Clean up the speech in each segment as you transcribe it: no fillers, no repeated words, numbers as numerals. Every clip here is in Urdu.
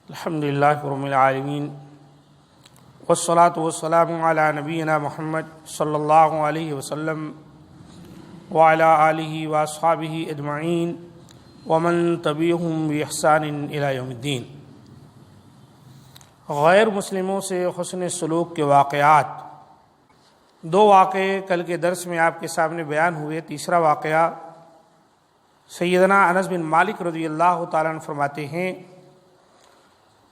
الحمد للہ رب العالمین والصلاة والسلام علی نبینا محمد صلی اللہ علیہ وسلم وعلی آلہ واصحابہ اجمعین ومن تبعہم بإحسان الی یوم الدین۔ غیر مسلموں سے حسن سلوک کے واقعات، دو واقعے کل کے درس میں آپ کے سامنے بیان ہوئے۔ تیسرا واقعہ سیدنا انس بن مالک رضی اللہ تعالیٰ عنہ فرماتے ہیں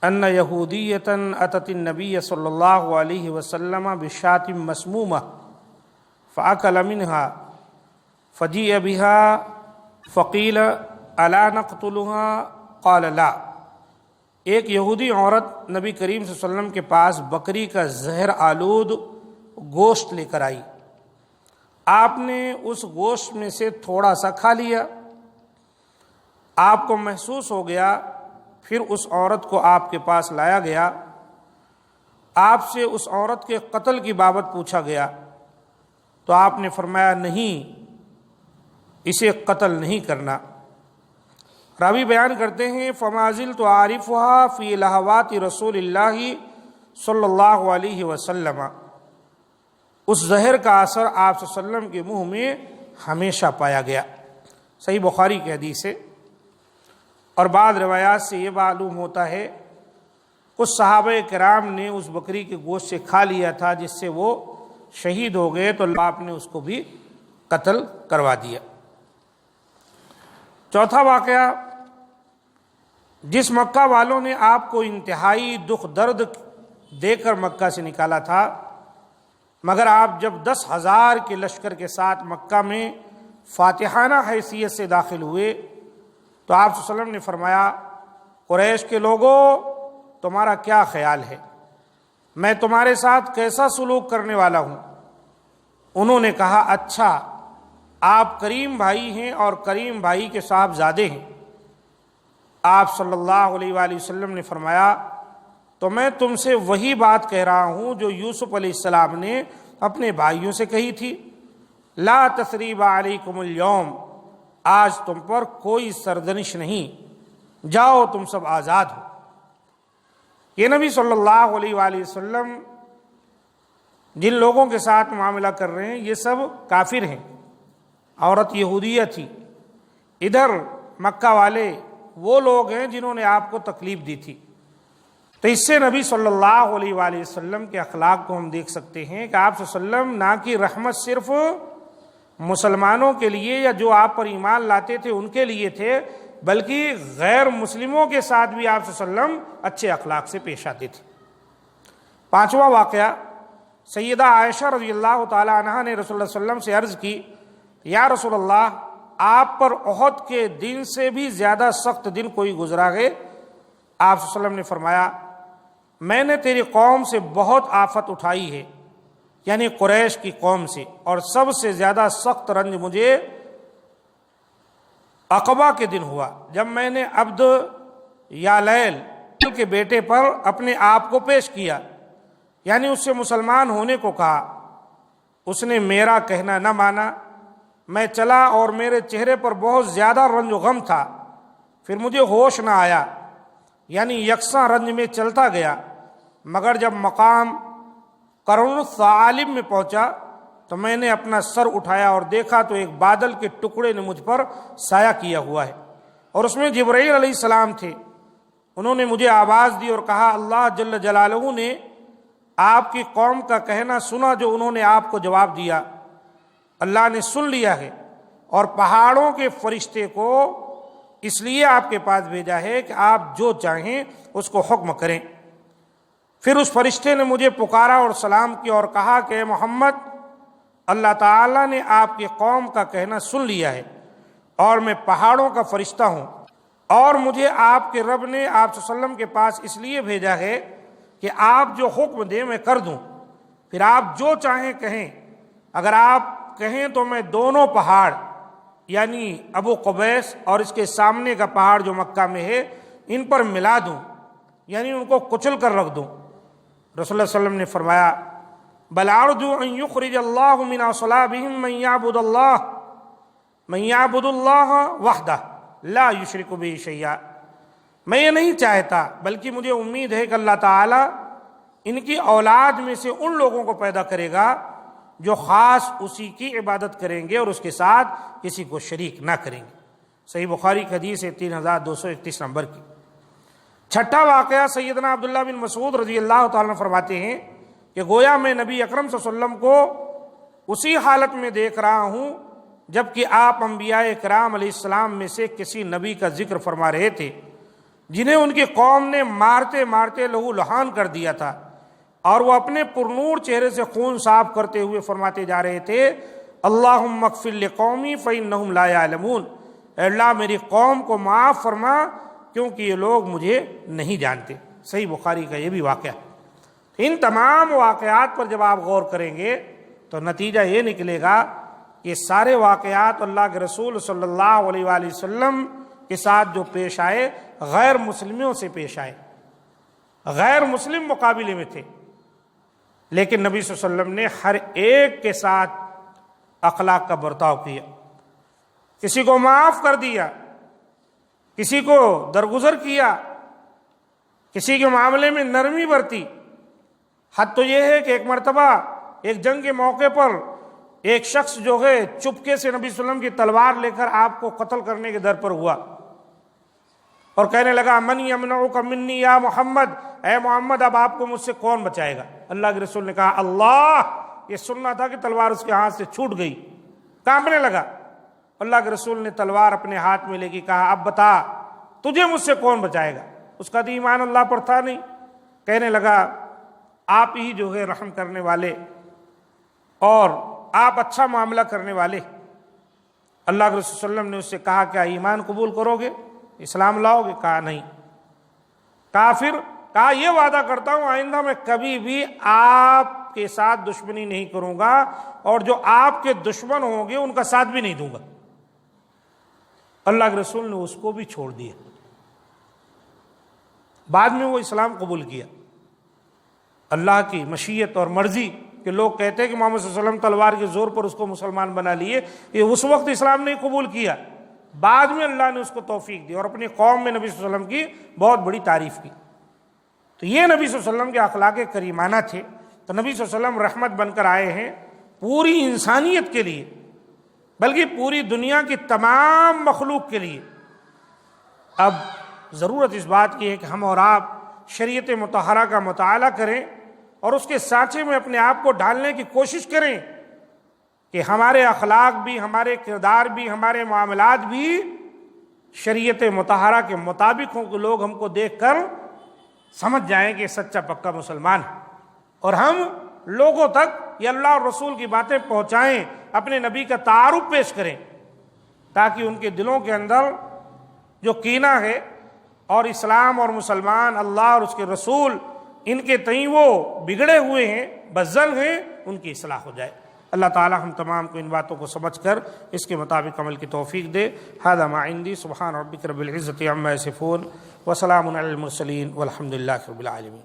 ان یہودیۃ اتت النبی صلی اللہ علیہ وسلم بشاۃ مسمومہ فاکل منها فجیء بها فقیل الا نقتلها قال لا۔ ایک یہودی عورت نبی کریم صلی اللہ علیہ وسلم کے پاس بکری کا زہر آلود گوشت لے کر آئی۔ آپ نے اس گوشت میں سے تھوڑا سا کھا لیا۔ آپ کو محسوس ہو گیا، پھر اس عورت کو آپ کے پاس لایا گیا۔ آپ سے اس عورت کے قتل کی بابت پوچھا گیا تو آپ نے فرمایا نہیں، اسے قتل نہیں کرنا۔ راوی بیان کرتے ہیں فما زلت اعرفها فی لہوات رسول اللہ صلی اللہ علیہ وسلم، اس زہر کا اثر آپ صلی اللہ علیہ وسلم کے منہ میں ہمیشہ پایا گیا۔ صحیح بخاری کی حدیث ہے۔ اور بعض روایات سے یہ معلوم ہوتا ہے کچھ صحابہ کرام نے اس بکری کے گوشت سے کھا لیا تھا جس سے وہ شہید ہو گئے، تو آپ نے اس کو بھی قتل کروا دیا۔ چوتھا واقعہ، جس مکہ والوں نے آپ کو انتہائی دکھ درد دے کر مکہ سے نکالا تھا، مگر آپ جب 10,000 کے لشکر کے ساتھ مکہ میں فاتحانہ حیثیت سے داخل ہوئے تو آپ صلی اللہ علیہ وسلم نے فرمایا قریش کے لوگوں، تمہارا کیا خیال ہے، میں تمہارے ساتھ کیسا سلوک کرنے والا ہوں؟ انہوں نے کہا اچھا، آپ کریم بھائی ہیں اور کریم بھائی کے صاحبزادے ہیں۔ آپ صلی اللہ علیہ وآلہ وسلم نے فرمایا تو میں تم سے وہی بات کہہ رہا ہوں جو یوسف علیہ السلام نے اپنے بھائیوں سے کہی تھی، لا تثریب علیکم اليوم، آج تم پر کوئی سرزنش نہیں، جاؤ تم سب آزاد ہو۔ یہ نبی صلی اللہ علیہ وآلہ وسلم جن لوگوں کے ساتھ معاملہ کر رہے ہیں یہ سب کافر ہیں، عورت یہودیہ تھی، ادھر مکہ والے وہ لوگ ہیں جنہوں نے آپ کو تکلیف دی تھی۔ تو اس سے نبی صلی اللہ علیہ وآلہ وسلم کے اخلاق کو ہم دیکھ سکتے ہیں کہ آپ صلی اللہ علیہ وسلم نہ کہ رحمت صرف مسلمانوں کے لیے یا جو آپ پر ایمان لاتے تھے ان کے لیے تھے، بلکہ غیر مسلموں کے ساتھ بھی آپ صلی اللہ علیہ وسلم اچھے اخلاق سے پیش آتے تھے۔ پانچواں واقعہ، سیدہ عائشہ رضی اللہ تعالی عنہا نے رسول اللہ صلی اللہ علیہ وسلم سے عرض کی یا رسول اللہ، آپ پر احد کے دن سے بھی زیادہ سخت دن کوئی گزرا ہے؟ آپ صلی اللہ علیہ وسلم نے فرمایا میں نے تیری قوم سے بہت آفت اٹھائی ہے، یعنی قریش کی قوم سے، اور سب سے زیادہ سخت رنج مجھے عقبہ کے دن ہوا جب میں نے عبد یالیل کے بیٹے پر اپنے آپ کو پیش کیا، یعنی اس سے مسلمان ہونے کو کہا، اس نے میرا کہنا نہ مانا، میں چلا اور میرے چہرے پر بہت زیادہ رنج و غم تھا، پھر مجھے ہوش نہ آیا، یعنی یکساں رنج میں چلتا گیا، مگر جب مقام قرن الثعالب میں پہنچا تو میں نے اپنا سر اٹھایا اور دیکھا تو ایک بادل کے ٹکڑے نے مجھ پر سایہ کیا ہوا ہے، اور اس میں جبرائیل علیہ السلام تھے۔ انہوں نے مجھے آواز دی اور کہا اللہ جل جلالہ نے آپ کی قوم کا کہنا سنا جو انہوں نے آپ کو جواب دیا، اللہ نے سن لیا ہے، اور پہاڑوں کے فرشتے کو اس لیے آپ کے پاس بھیجا ہے کہ آپ جو چاہیں اس کو حکم کریں۔ پھر اس فرشتے نے مجھے پکارا اور سلام کیا اور کہا کہ اے محمد، اللہ تعالیٰ نے آپ کی قوم کا کہنا سن لیا ہے، اور میں پہاڑوں کا فرشتہ ہوں، اور مجھے آپ کے رب نے آپ صلی اللہ علیہ وسلم کے پاس اس لیے بھیجا ہے کہ آپ جو حکم دیں میں کر دوں، پھر آپ جو چاہیں کہیں، اگر آپ کہیں تو میں دونوں پہاڑ یعنی ابو قبیس اور اس کے سامنے کا پہاڑ جو مکہ میں ہے ان پر ملا دوں، یعنی ان کو کچل کر رکھ دوں۔ رسول اللہ صلی اللہ علیہ وسلم نے فرمایا بل ارجو ان یخرج اللہ من اصلابہم من یعبد اللہ وحدہ لا یشرک بہ شیئا، میں یہ نہیں چاہتا، بلکہ مجھے امید ہے کہ اللہ تعالیٰ ان کی اولاد میں سے ان لوگوں کو پیدا کرے گا جو خاص اسی کی عبادت کریں گے اور اس کے ساتھ کسی کو شریک نہ کریں گے۔ صحیح بخاری کی حدیث ہے 3231 نمبر کی۔ چھٹا واقعہ سیدنا عبداللہ بن مسعود رضی اللہ تعالیٰ عنہ فرماتے ہیں کہ گویا میں نبی اکرم صلی اللہ علیہ وسلم کو اسی حالت میں دیکھ رہا ہوں جبکہ آپ انبیاء کرام علیہ السلام میں سے کسی نبی کا ذکر فرما رہے تھے جنہیں ان کی قوم نے مارتے مارتے لہو لہان کر دیا تھا، اور وہ اپنے پرنور چہرے سے خون صاف کرتے ہوئے فرماتے جا رہے تھے اللہم اغفر لقومی فإنہم لا یعلمون، اے اللہ میری قوم کو معاف فرما کیونکہ یہ لوگ مجھے نہیں جانتے۔ صحیح بخاری کا یہ بھی واقعہ۔ ان تمام واقعات پر جب آپ غور کریں گے تو نتیجہ یہ نکلے گا کہ سارے واقعات اللہ کے رسول صلی اللہ علیہ وآلہ وسلم کے ساتھ جو پیش آئے غیر مسلموں سے پیش آئے، غیر مسلم مقابلے میں تھے، لیکن نبی صلی اللہ علیہ وسلم نے ہر ایک کے ساتھ اخلاق کا برتاؤ کیا، کسی کو معاف کر دیا، کسی کو درگزر کیا، کسی کے معاملے میں نرمی برتی۔ حد تو یہ ہے کہ ایک مرتبہ ایک جنگ کے موقع پر ایک شخص جو ہے چپکے سے نبی صلی اللہ علیہ وسلم کی تلوار لے کر آپ کو قتل کرنے کے در پر ہوا اور کہنے لگا من یمنعک منی یا محمد، اے محمد اب آپ کو مجھ سے کون بچائے گا؟ اللہ کے رسول نے کہا اللہ، یہ سننا تھا کہ تلوار اس کے ہاتھ سے چھوٹ گئی، کانپنے لگا۔ اللہ کے رسول نے تلوار اپنے ہاتھ میں لے کے کہا اب بتا تجھے مجھ سے کون بچائے گا؟ اس کا تو ایمان اللہ پر تھا نہیں، کہنے لگا آپ ہی جو ہے رحم کرنے والے اور آپ اچھا معاملہ کرنے والے۔ اللہ کے رسول صلی اللہ علیہ وسلم نے اس سے کہا کیا ایمان قبول کرو گے، اسلام لاؤ گے؟ کہا نہیں۔ کافر؟ کہا یہ وعدہ کرتا ہوں آئندہ میں کبھی بھی آپ کے ساتھ دشمنی نہیں کروں گا اور جو آپ کے دشمن ہوں گے ان کا ساتھ بھی نہیں دوں گا۔ اللہ کے رسول نے اس کو بھی چھوڑ دیا، بعد میں وہ اسلام قبول کیا۔ اللہ کی مشیت اور مرضی کہ لوگ کہتے ہیں کہ محمد صلی اللہ علیہ وسلم تلوار کے زور پر اس کو مسلمان بنا لیے، یہ اس وقت اسلام نہیں قبول کیا، بعد میں اللہ نے اس کو توفیق دی اور اپنی قوم میں نبی صلی اللہ علیہ وسلم کی بہت بڑی تعریف کی۔ تو یہ نبی صلی اللہ علیہ وسلم کے اخلاق کریمانہ تھے۔ تو نبی صلی اللہ علیہ وسلم رحمت بن کر آئے ہیں پوری انسانیت کے لیے، بلکہ پوری دنیا کی تمام مخلوق کے لیے۔ اب ضرورت اس بات کی ہے کہ ہم اور آپ شریعت مطہرہ کا مطالعہ کریں اور اس کے سانچے میں اپنے آپ کو ڈالنے کی کوشش کریں کہ ہمارے اخلاق بھی، ہمارے کردار بھی، ہمارے معاملات بھی شریعت مطہرہ کے مطابق ہوں کہ لوگ ہم کو دیکھ کر سمجھ جائیں کہ سچا پکا مسلمان ہے، اور ہم لوگوں تک یہ اللہ اور رسول کی باتیں پہنچائیں، اپنے نبی کا تعارف پیش کریں تاکہ ان کے دلوں کے اندر جو کینہ ہے اور اسلام اور مسلمان، اللہ اور اس کے رسول، ان کے تئیں وہ بگڑے ہوئے ہیں، بزل ہیں، ان کی اصلاح ہو جائے۔ اللہ تعالی ہم تمام کو ان باتوں کو سمجھ کر اس کے مطابق عمل کی توفیق دے۔ ھذا ما عندی، سبحان ربک رب العزۃ عما یصفون، وسلام علی المرسلین، والحمد للہ رب العالمین۔